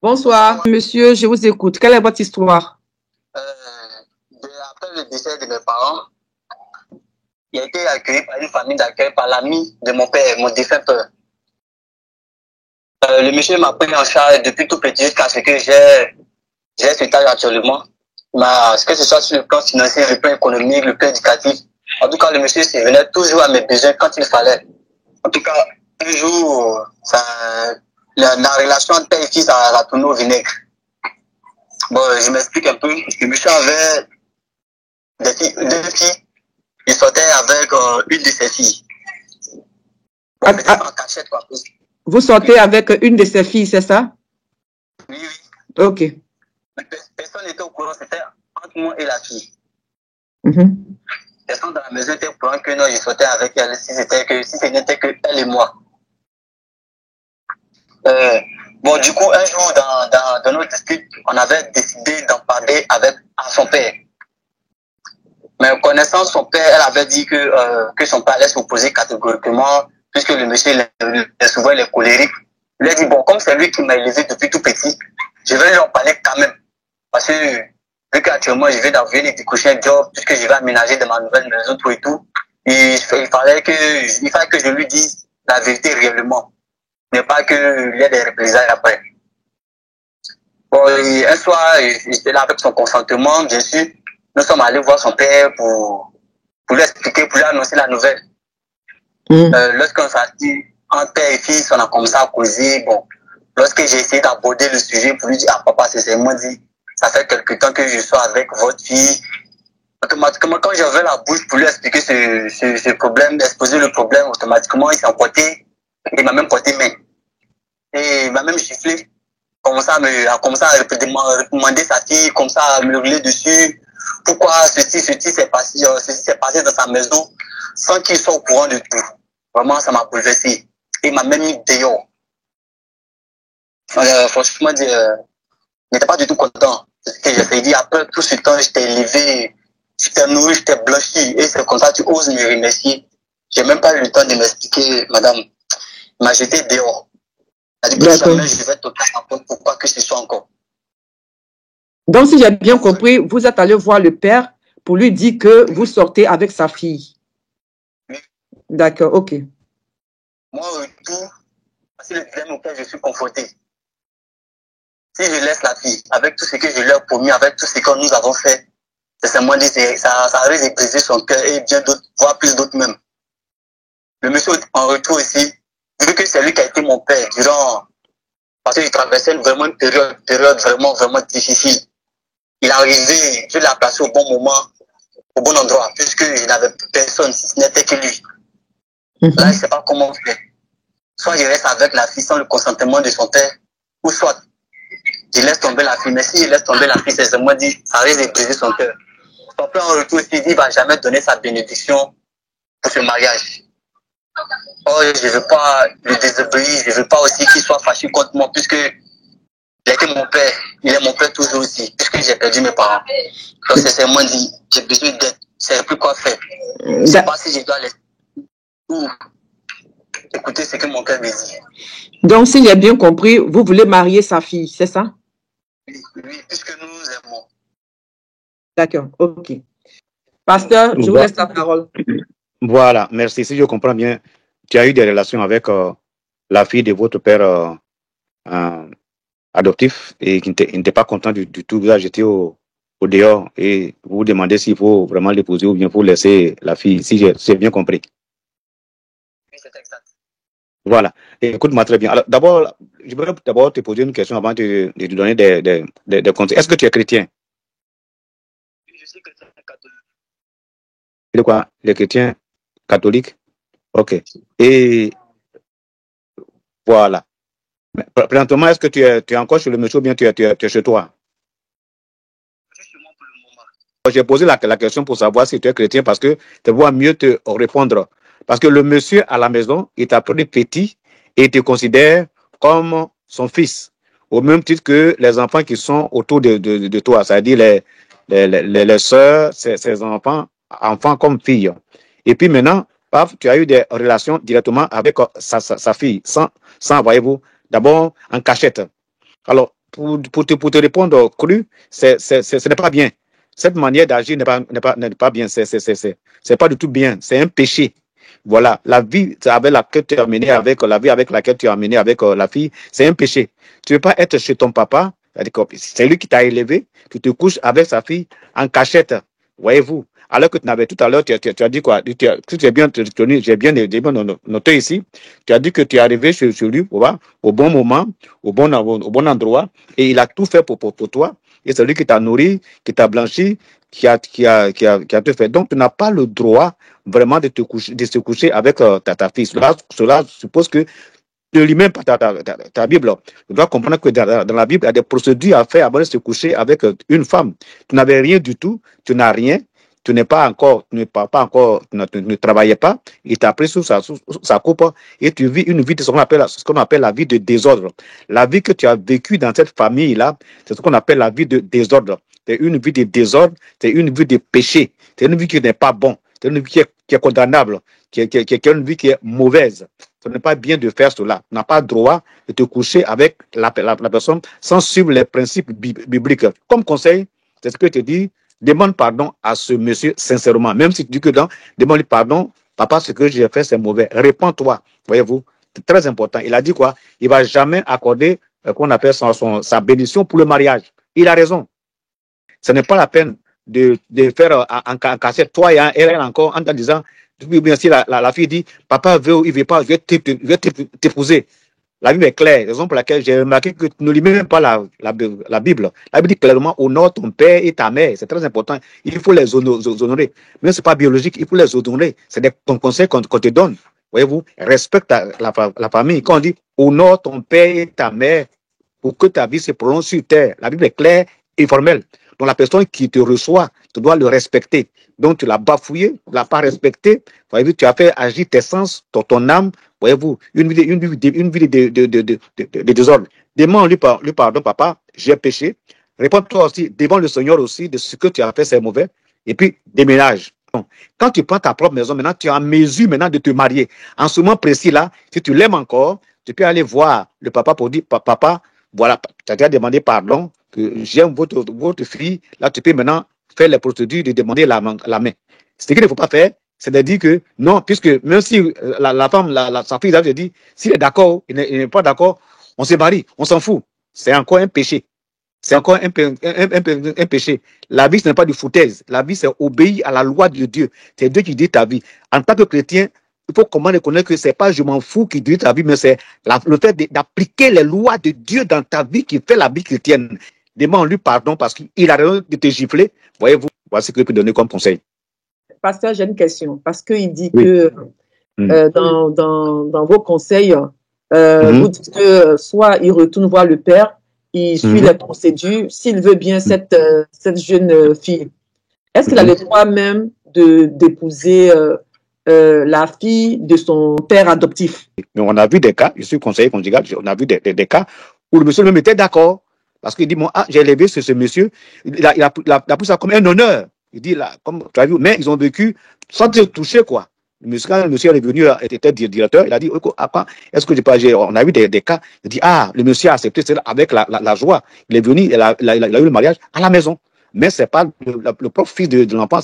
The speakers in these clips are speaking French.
Bonsoir, monsieur, je vous écoute. Quelle est votre histoire? Après le décès de mes parents, il a été accueilli par une famille d'accueil, par l'ami de mon père, mon défunt père. Le monsieur m'a pris en charge depuis tout petit jusqu'à ce que j'ai cet âge actuellement. Que ce soit sur le plan financier, le plan économique, le plan éducatif. En tout cas, le monsieur venait toujours à mes besoins quand il fallait. En tout cas, un jour, la relation entre père et fils a tourné au vinaigre. Bon, je m'explique un peu. Le monsieur avait deux filles. Il sortait avec une de ses filles. Bon, en cachette, quoi. Vous sortez avec une de ses filles, c'est ça? Oui, oui. Ok. Personne n'était au courant, c'était entre moi et la fille. Personne dans la maison était au courant que non, je sortais avec elle, si ce n'était que elle et moi. Bon, du coup, un jour, dans notre dispute, on avait décidé d'en parler à son père. Mais connaissant son père, elle avait dit que son père allait s'opposer catégoriquement, puisque le monsieur est souvent les colériques. Il a dit, bon, comme c'est lui qui m'a élevé depuis tout petit, je vais lui en parler quand même. Parce que, vu qu'actuellement, je viens d'avoir décrocher un job, puisque je vais aménager de ma nouvelle maison, tout et tout, il fallait que je lui dise la vérité réellement. Mais pas qu'il y ait des représailles après. Bon, et un soir, j'étais là avec son consentement, bien sûr. Nous sommes allés voir son père pour lui expliquer, pour lui annoncer la nouvelle. Lorsqu'on s'est dit, en père et fils, on a commencé à causer. Bon, lorsque j'ai essayé d'aborder le sujet pour lui dire, ah papa, c'est moi dit, ça fait quelque temps que je suis avec votre fille. Automatiquement, quand j'avais la bouche pour lui expliquer ce problème, exposer le problème, automatiquement, il s'est emporté, il m'a même porté main. Et il m'a même giflé. A commencé à demander sa fille, comme ça, à me hurler dessus. Pourquoi ceci s'est passé dans sa maison sans qu'il soit au courant de tout. Vraiment, ça m'a bouleversé. Il m'a même mis dehors. Franchement, je n'étais pas du tout content. C'est ce que j'ai fait. Après tout ce temps, je t'ai élevé, je t'ai nourri, je t'ai blanchi. Et c'est comme ça, tu oses me remercier. J'ai même pas eu le temps de m'expliquer, madame. Il m'a jeté dehors. Elle a dit que jamais je vais toquer à la porte pour quoi que ce soit encore. Donc, si j'ai bien compris, vous êtes allé voir le père pour lui dire que vous sortez avec sa fille. Oui. D'accord, ok. Moi, tout, c'est le dilemme auquel je suis confronté. Si je laisse la fille, avec tout ce que je lui ai promis, avec tout ce que nous avons fait, ça risque de briser son cœur et bien d'autres, voire plus d'autres même. Le monsieur, en retour aussi, vu que c'est lui qui a été mon père parce que je traversais vraiment une période vraiment, vraiment difficile. Il est arrivé, je l'ai placé au bon moment, au bon endroit, puisqu'il n'avait personne, si ce n'était que lui. Là, il ne sait pas comment faire. Soit je reste avec la fille sans le consentement de son père, ou soit je laisse tomber la fille. Mais si je laisse tomber la fille, c'est seulement dit, ça risque de briser son cœur. Son père, en retour, il ne va jamais donner sa bénédiction pour ce mariage. Oh, je ne veux pas le désobéir, je ne veux pas aussi qu'il soit fâché contre moi, puisque il a été mon père, il est mon père toujours aussi, puisque j'ai perdu mes parents. Donc c'est seulement dit, j'ai besoin d'aide, je ne sais plus quoi faire. Je ne sais pas si je dois laisser ou écouter ce que mon cœur me dit. Donc, si j'ai bien compris, vous voulez marier sa fille, c'est ça? Oui, puisque nous nous aimons. D'accord, ok. Pasteur, je vous laisse la parole. Voilà, merci. Si je comprends bien, tu as eu des relations avec la fille de votre père adoptif et qui n'était pas content du tout. Vous avez jeté au dehors et vous vous demandez s'il faut vraiment l'épouser ou bien faut laisser la fille, si j'ai bien compris. Oui, c'est exact. Voilà. Écoute-moi très bien. Alors, d'abord, je voudrais d'abord te poser une question avant de te donner des conseils. Est-ce que tu es chrétien? Je suis chrétien catholique. C'est quoi? Les chrétiens catholiques? Ok. Et voilà. Présentement, est-ce que tu es encore chez le monsieur ou bien tu es chez toi? Je suis chez moi pour le moment. J'ai posé la question pour savoir si tu es chrétien parce que tu vois mieux te répondre. Parce que le monsieur à la maison, il t'a pris petit et il te considère comme son fils. Au même titre que les enfants qui sont autour de toi, c'est-à-dire les sœurs, ses enfants comme filles. Et puis maintenant, paf, tu as eu des relations directement avec sa fille, sans voyez-vous, d'abord en cachette. Alors, pour te répondre cru, ce n'est pas bien. Cette manière d'agir n'est pas bien. C'est pas du tout bien. C'est un péché. Voilà. La vie avec laquelle tu as mené avec la vie avec laquelle tu as mené avec la fille, c'est un péché. Tu ne veux pas être chez ton papa. C'est lui qui t'a élevé. Tu te couches avec sa fille en cachette. Voyez-vous. Alors que tu n'avais tout à l'heure, tu as dit quoi? Tu as bien tenu, j'ai bien noté ici. Tu as dit que tu es arrivé chez lui au bon moment, au bon endroit, et il a tout fait pour toi. Et c'est lui qui t'a nourri, qui t'a blanchi, qui a tout fait. Donc, tu n'as pas le droit vraiment de se coucher avec ta fille. Cela suppose que tu ne lis même pas ta Bible. Tu dois comprendre que dans la Bible, il y a des procédures à faire avant de se coucher avec une femme. Tu n'avais rien du tout, tu n'as rien, tu n'es pas encore, tu ne travaillais pas, il t'a pris sous sa coupe et tu vis une vie de ce qu'on appelle la vie de désordre. La vie que tu as vécue dans cette famille-là, c'est ce qu'on appelle la vie de désordre. C'est une vie de désordre, c'est une vie de péché, c'est une vie qui n'est pas bon, c'est une vie qui est condamnable, qui est une vie qui est mauvaise. Ce n'est pas bien de faire cela. Tu n'as pas le droit de te coucher avec la personne sans suivre les principes bibliques. Comme conseil, c'est ce que je te dis, demande pardon à ce monsieur sincèrement. Même si tu dis que demande pardon, papa, ce que j'ai fait, c'est mauvais. Réponds-toi, voyez-vous. C'est très important. Il a dit quoi? Il ne va jamais accorder, qu'on appelle sa bénédiction pour le mariage. Il a raison. Ce n'est pas la peine de faire en cassette, toi et elle encore, en te disant, bien si la fille dit, papa veut ou il ne veut pas, je vais t'épouser. La Bible est claire, raison pour laquelle j'ai remarqué que tu ne lis même pas la Bible. La Bible dit clairement, honore ton père et ta mère. C'est très important. Il faut les honorer. Mais ce n'est pas biologique, il faut les honorer. C'est des conseils qu'on te donne. Voyez-vous, respecte la famille. Quand on dit, honore ton père et ta mère pour que ta vie se prolonge sur terre. La Bible est claire et formelle. Donc la personne qui te reçoit, tu dois le respecter. Donc tu l'as bafouillé, tu ne l'as pas respecté. Voyez-vous, tu as fait agir tes sens, ton âme. Voyez-vous, une vie de désordre. Demande-lui pardon, papa, j'ai péché. Réponds-toi aussi devant le Seigneur aussi de ce que tu as fait, c'est mauvais. Et puis, déménage. Donc, quand tu prends ta propre maison, maintenant, tu es en mesure maintenant de te marier. En ce moment précis-là, si tu l'aimes encore, tu peux aller voir le papa pour dire, papa, voilà, tu as déjà demandé pardon, que j'aime votre fille. Là, tu peux maintenant faire les procédures de demander la main. Ce qu'il ne faut pas faire, c'est de dire que non, puisque même si la femme, sa fille, je dis, s'il est d'accord, il n'est pas d'accord, on se marie, on s'en fout. C'est encore un péché. C'est encore un péché. La vie, ce n'est pas du foutaise. La vie, c'est obéir à la loi de Dieu. C'est Dieu qui dit ta vie. En tant que chrétien, il faut comment reconnaître que ce n'est pas je m'en fous qui dit ta vie, mais c'est le fait d'appliquer les lois de Dieu dans ta vie qui fait la vie chrétienne. Demande-lui pardon parce qu'il a raison de te gifler. Voyez-vous, voici ce que je peux donner comme conseil. Pasteur, j'ai une question. Parce qu'il dit que dans vos conseils, vous dites que soit il retourne voir le père, il suit les procédures, s'il veut bien cette jeune fille. Est-ce qu'il a le droit même d'épouser la fille de son père adoptif? Mais on a vu des cas, je suis conseiller conjugal, on a vu des cas où le monsieur même était d'accord. Parce qu'il dit, j'ai élevé ce monsieur, il a pris ça comme un honneur. Il dit, là, comme tu as vu, mais ils ont vécu sans se toucher, quoi. Quand le monsieur est venu, il était directeur, il a dit, est-ce que on a vu des cas, il dit, le monsieur a accepté cela avec la joie. Il est venu, il a eu le mariage à la maison. Mais ce n'est pas le propre fils de l'enfant,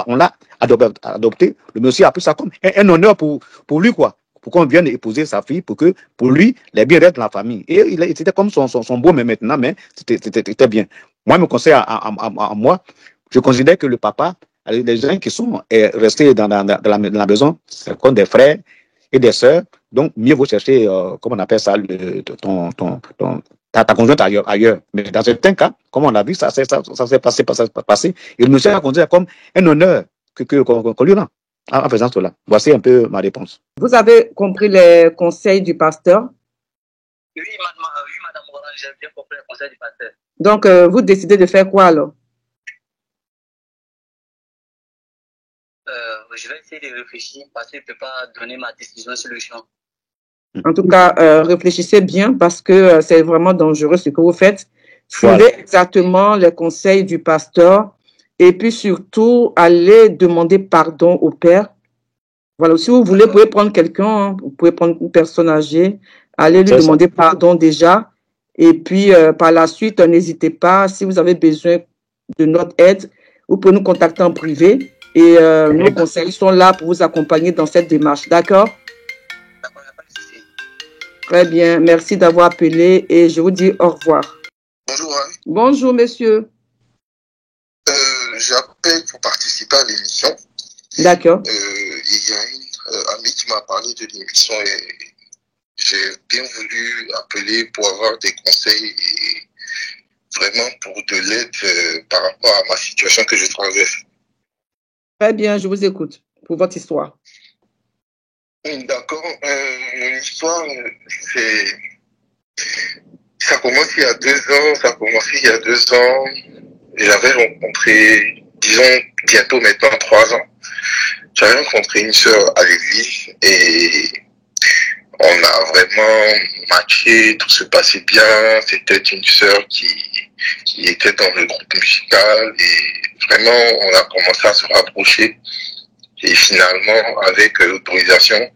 on l'a adopté. Le monsieur a pris ça comme un honneur pour lui, quoi. Pour qu'on vienne épouser sa fille, pour lui, les biens restent dans la famille. Et c'était comme son beau, mais maintenant, mais c'était bien. Moi, mon conseil à moi, je considère que le papa, les gens qui sont restés dans la maison, c'est comme des frères et des sœurs. Donc, mieux vaut chercher, comment on appelle ça, ta conjointe ailleurs. Mais dans certains cas, comme on a vu, ça s'est passé. Et le monsieur a considéré comme un honneur qu'on lui rend en faisant cela. Voici un peu ma réponse. Vous avez compris les conseils du pasteur? Oui, madame Moran, j'ai bien compris les conseils du pasteur. Donc, vous décidez de faire quoi alors? Je vais essayer de réfléchir parce que je ne peux pas donner ma décision sur le champ. En tout cas, réfléchissez bien parce que c'est vraiment dangereux ce que vous faites. Suivez exactement les conseils du pasteur et puis surtout, allez demander pardon au père. Voilà, si vous voulez, vous pouvez prendre quelqu'un, vous pouvez prendre une personne âgée, allez lui demander pardon déjà Et puis, par la suite, n'hésitez pas, si vous avez besoin de notre aide, vous pouvez nous contacter en privé et nos conseils sont là pour vous accompagner dans cette démarche. D'accord? Très bien. Merci d'avoir appelé et je vous dis au revoir. Bonjour. Hein. Bonjour, monsieur. J'appelle pour participer à l'émission. D'accord. Il y a une amie qui m'a parlé de l'émission et j'ai bien voulu appeler pour avoir des conseils et vraiment pour de l'aide par rapport à ma situation que je traverse. Très bien, je vous écoute pour votre histoire. D'accord. Mon histoire, ça commence il y a 2 ans. Ça a commencé il y a 2 ans. J'avais rencontré, disons, bientôt maintenant 3 ans. J'avais rencontré une sœur à l'église et on a vraiment matché, tout se passait bien. C'était une sœur qui était dans le groupe musical et vraiment on a commencé à se rapprocher. Et finalement, avec l'autorisation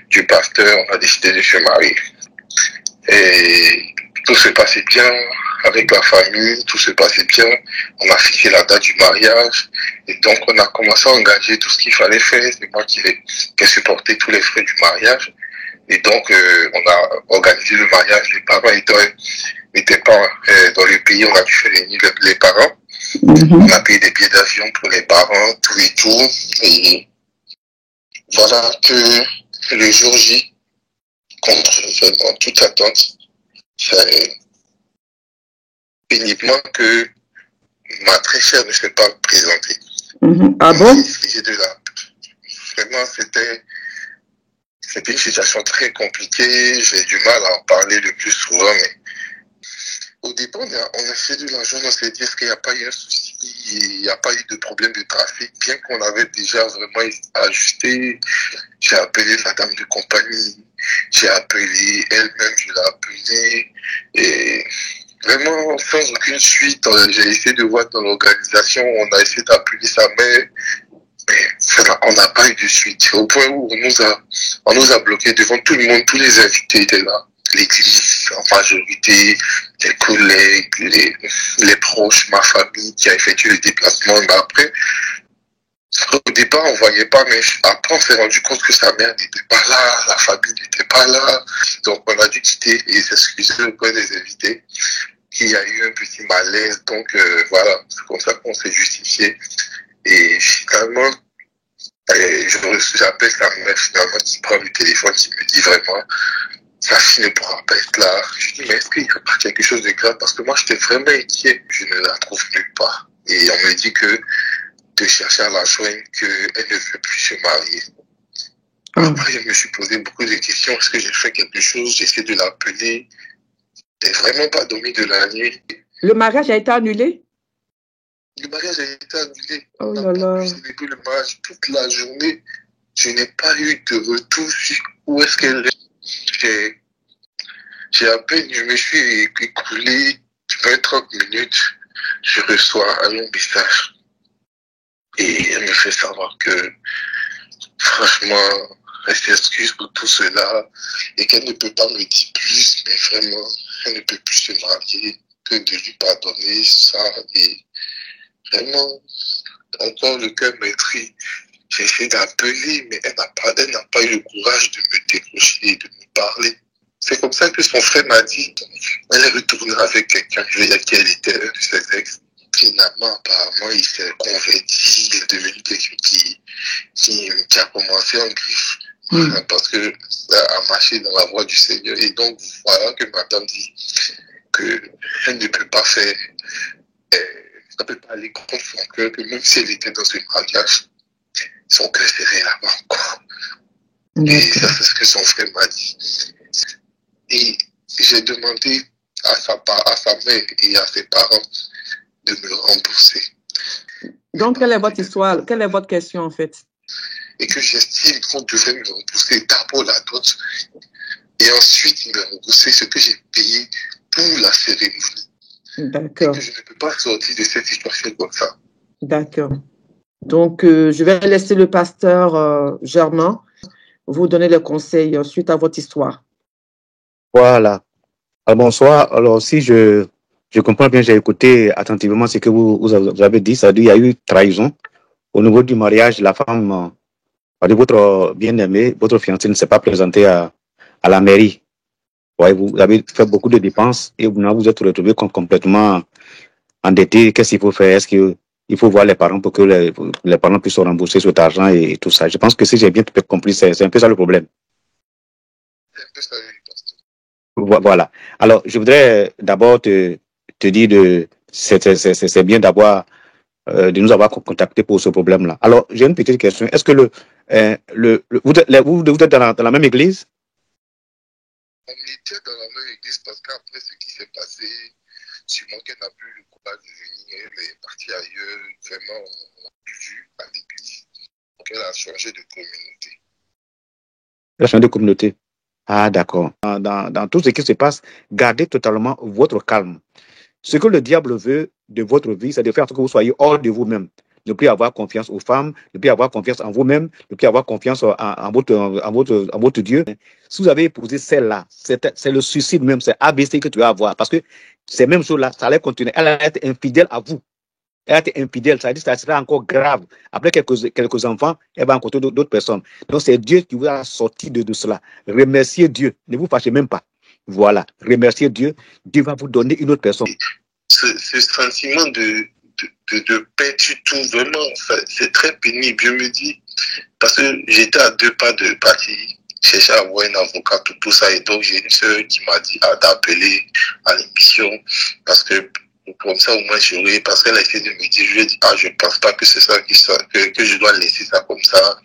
du pasteur, on a décidé de se marier. Et tout se passait bien avec la famille, tout se passait bien. On a fixé la date du mariage. Et donc, on a commencé à engager tout ce qu'il fallait faire. C'est moi qui ai supporté tous les frais du mariage. Et donc, on a organisé le mariage. Les parents n'étaient pas dans le pays. On a dû faire réunir les parents. On a payé des billets d'avion pour les parents, tout et tout. Et voilà que le jour J, contre vraiment toute attente, c'est péniblement que ma très chère ne s'est pas présentée. Ah bon? Vraiment, c'était une situation très compliquée. J'ai du mal à en parler le plus souvent, mais au départ, on a fait de l'argent, on s'est dit est-ce qu'il n'y a pas eu un souci, il n'y a pas eu de problème de trafic, bien qu'on avait déjà vraiment ajusté. J'ai appelé la dame de compagnie, j'ai appelé elle-même, je l'ai appelée, et vraiment sans aucune suite, j'ai essayé de voir dans l'organisation, on a essayé d'appeler sa mère, mais on n'a pas eu de suite. Au point où on nous a bloqués devant tout le monde, tous les invités étaient là. L'église, en majorité, les collègues, les proches, ma famille qui a effectué le déplacement. Mais après, au départ, on ne voyait pas, mais après, on s'est rendu compte que sa mère n'était pas là, la famille n'était pas là. Donc, on a dû quitter et s'excuser auprès des invités. Il y a eu un petit malaise. Donc, voilà, c'est comme ça qu'on s'est justifié. Et finalement, j'appelle sa mère finalement qui prend le téléphone, qui me dit vraiment sa fille ne pourra pas être là. Je dis mais est-ce qu'il n'y a pas quelque chose de grave? Parce que moi j'étais vraiment inquiet. Je ne la trouve nulle part. Et on me dit que de chercher à la joindre, qu'elle ne veut plus se marier. Après je me suis posé beaucoup de questions. Est-ce que j'ai fait quelque chose? J'ai essayé de l'appeler. Je n'ai vraiment pas dormi de la nuit. Le mariage a été annulé? Le mariage a été annulé. Oh là là. J'ai vécu le mariage toute la journée. Je n'ai pas eu de retour sur où est-ce qu'elle est. J'ai à peine, je me suis écoulé 20-30 minutes. Je reçois un message. Et elle me fait savoir que, franchement, elle s'excuse pour tout cela. Et qu'elle ne peut pas me dire plus, mais vraiment, elle ne peut plus se marier que de lui pardonner ça. Et vraiment, encore le cœur meurtri. J'ai essayé d'appeler, mais elle n'a pas eu le courage de me décrocher et de me parler. C'est comme ça que son frère m'a dit, elle est retournée avec quelqu'un, je vais dire qu'elle était un de ses ex. Finalement, apparemment, il s'est converti, il est devenu quelqu'un qui a commencé en griffe, parce que a marché dans la voie du Seigneur. Et donc, voilà que madame dit qu'elle ne peut pas faire, elle ne peut pas aller contre son cœur, que même si elle était dans ce mariage, son cœur serait là-bas encore. Et ça, c'est ce que son frère m'a dit. Et j'ai demandé à sa mère et à ses parents de me rembourser. Donc, quelle est votre histoire? Quelle est votre question, en fait? Et que j'estime qu'on devait me rembourser d'abord la dot et ensuite me rembourser ce que j'ai payé pour la cérémonie. D'accord. Et que je ne peux pas sortir de cette situation comme ça. D'accord. Donc, je vais laisser le pasteur Germain vous donner les conseils suite à votre histoire. Voilà. Alors, bonsoir. Alors, si je comprends bien, j'ai écouté attentivement ce que vous avez dit. Ça dit, il y a eu trahison au niveau du mariage. La femme, votre bien-aimé, votre fiancé ne s'est pas présenté à la mairie. Ouais, vous avez fait beaucoup de dépenses et vous vous êtes retrouvé complètement endetté. Qu'est-ce qu'il faut faire? Est-ce qu'il faut voir les parents pour que les parents puissent rembourser cet argent et tout ça? Je pense que si j'ai bien compris, c'est un peu ça le problème. C'est un peu ça, Voilà. Alors, je voudrais d'abord te dire c'est bien de nous avoir contacté pour ce problème-là. Alors, j'ai une petite question. Est-ce que vous êtes dans la même église? On était dans la même église parce qu'après ce qui s'est passé, sûrement qu'elle n'a plus le courage de venir, elle est partie ailleurs. Vraiment, on n'a plus vu à l'église. Donc, elle a changé de communauté. Elle a changé de communauté. Ah, d'accord. Dans tout ce qui se passe, gardez totalement votre calme. Ce que le diable veut de votre vie, c'est de faire que vous soyez hors de vous-même. Ne plus avoir confiance aux femmes, ne plus avoir confiance en vous-même, ne plus avoir confiance en votre Dieu. Si vous avez épousé celle-là, c'est le suicide même, c'est ABC que tu vas avoir. Parce que ces mêmes choses-là, ça allait continuer. Elle a été infidèle à vous. Elle a été infidèle, ça veut dire que ça sera encore grave. Après quelques enfants, elle va rencontrer d'autres personnes. Donc c'est Dieu qui vous a sorti de cela. Remerciez Dieu. Ne vous fâchez même pas. Voilà. Remerciez Dieu. Dieu va vous donner une autre personne. Ce sentiment de perdre tout, vraiment, c'est très pénible. Je me dis, parce que j'étais à 2 pas de partir chercher à avoir un avocat, tout ça. Et donc, j'ai une soeur qui m'a dit d'appeler à l'émission parce que comme ça, au moins, j'aurais, parce qu'elle a essayé de me dire, je lui ai dit, je pense pas que c'est ça que je dois laisser ça comme ça.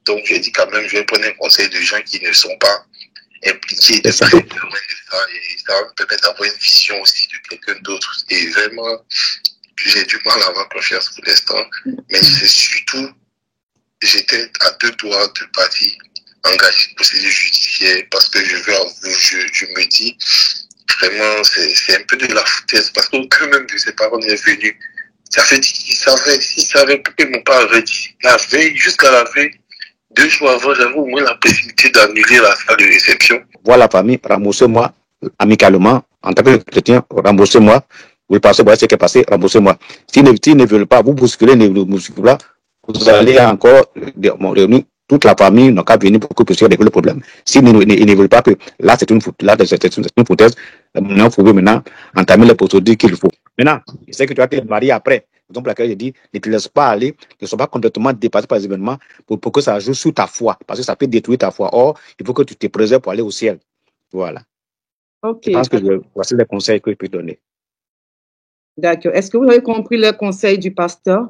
Donc, j'ai dit quand même, je vais prendre un conseil de gens qui ne sont pas impliqués de près de ça, et ça va me permettre d'avoir une vision aussi de quelqu'un d'autre. Et vraiment, j'ai du mal à avoir confiance pour l'instant, mais c'est surtout, j'étais à 2 doigts de partir engagé pour procédure judiciaire parce que je veux avouer, je me dis, vraiment, c'est un peu de la foutaise parce qu'aucun même de ses parents n'est venu. Ça fait qu'ils savaient pourquoi ils m'ont pas arrêté. La veille, jusqu'à la veille, 2 jours avant, j'avais au moins la possibilité d'annuler la salle de réception. Voilà, famille, remboursez-moi amicalement, en tant que chrétien, remboursez-moi. Vous passez, voilà ce qui est passé, remboursez-moi. S'ils ne veulent pas, vous bousculez, vous allez encore réunir toute la famille, n'a qu'à venir pour que vous puissiez régler le problème. S'ils ne veulent pas que, là, c'est une foutaise, maintenant, il faut maintenant entamer les procédures qu'il faut. Maintenant, je sais que tu vas te marier après. Donc, laquelle je dis, ne te laisse pas aller, ne sois pas complètement dépassé par les événements pour que ça joue sur ta foi, parce que ça peut détruire ta foi. Or, il faut que tu te préserves pour aller au ciel. Voilà. Ok. Je pense que voici les conseils que je peux donner. D'accord. Est-ce que vous avez compris le conseil du pasteur?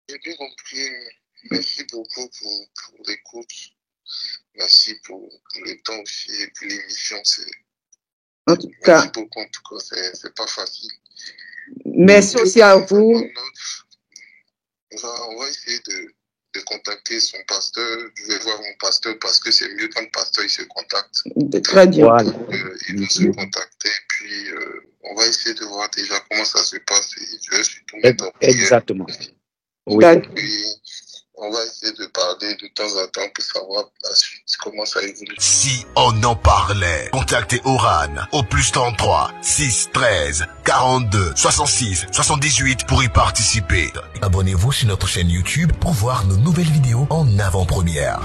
J'ai bien compris. Merci beaucoup pour l'écoute. Merci pour le temps aussi et puis l'émission. En tout cas, merci beaucoup. En tout cas, c'est pas facile. Merci aussi à vous. On va essayer de contacter son pasteur. Je vais voir mon pasteur parce que c'est mieux quand le pasteur il se contacte. Très bien. Voilà. Il va se contacter et puis on va essayer de voir déjà comment ça se passe et je vais surtout mettre en prière. Exactement. Oui. Et puis, on va essayer de parler de temps en temps pour savoir la suite, comment ça évolue. Si on en parlait, contactez Oran au +33 6 13 42 66 78 pour y participer. Abonnez-vous sur notre chaîne YouTube pour voir nos nouvelles vidéos en avant-première.